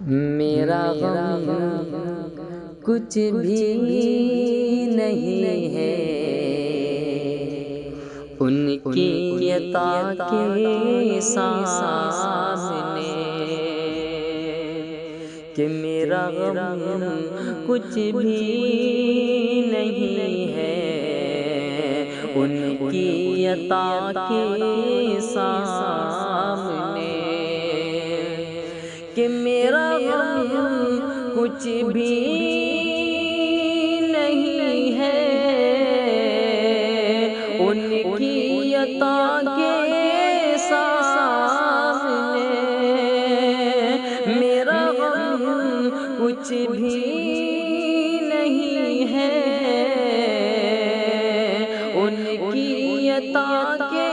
میرا غم کچھ بھی نہیں ہے ان کی عطا کے سامنے، کہ میرا غم کچھ بھی نہیں ہے ان کی عطا کے سامنے، کہ میرا غم کچھ بھی نہیں ہے ان کی عطا کے سامنے، میرا غم کچھ بھی نہیں ہے ان کی عطا کے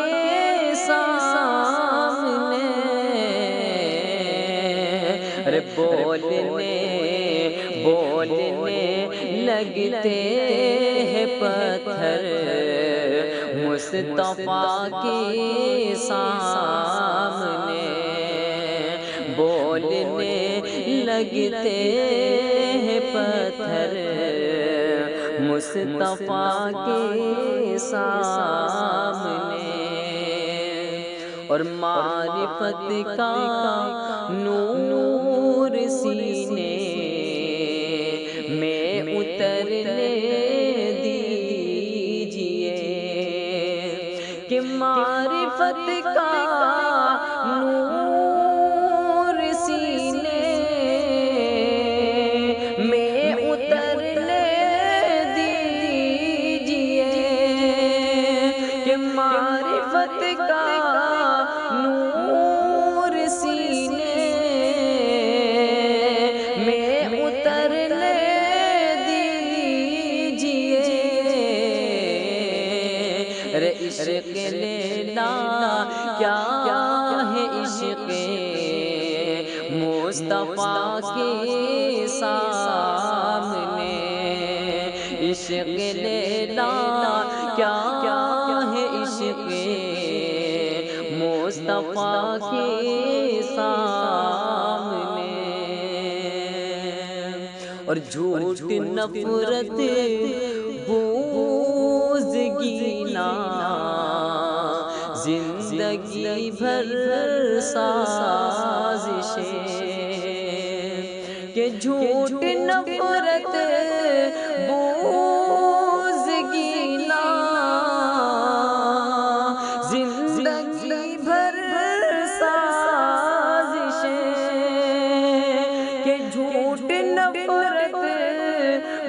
سامنے۔ ارے بولنے لگتے ہیں پتھر مصطفیٰ کے سامنے، بولنے لگتے ہیں پتھر مصطفیٰ کے سامنے، اور معرفت کا نور سینے میں اترنے دیجئے، کہ معرفت کا نور سینے میں اترنے دیجئے، کہ معرفت کا نور سینے میں اترنے دیجئے۔ ارے عشق لیلا کیا ہے عشق مصطفیٰ کے سامنے، عشق لیلا کیا ہے عشق مصطفیٰ کے سامنے، اور جھوٹ نفرت بغض گینا زندگی بھر سازشیں، کہ جھوٹ نفرت بغض گینا زندگی بھر سازشیں، کہ جھوٹ نفرت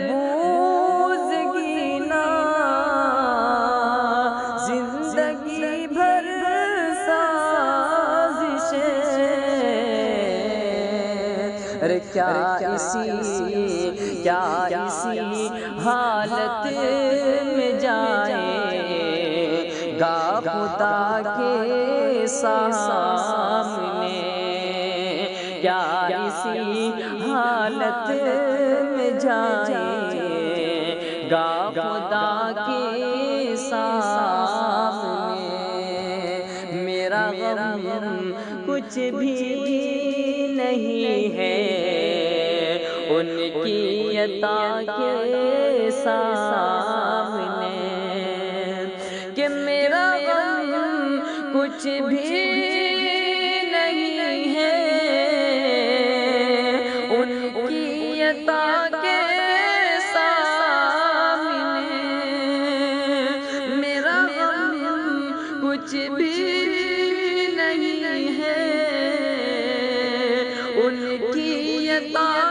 بغض گینا زندگی بھر سازشیں۔ ارے کیا اسی حالت میں جائے گا خدا کے سامنے، کیا اسی حالت میں جائے گا خدا کے سامنے، میرا غم کچھ بھی نہیں ہے ان کی عطا کے سامنے، کہ میرا غم کچھ بھی نہیں ہے ان کی عطا کے سامنے، میرا غم کچھ بھی نہیں ہے ان کی عطا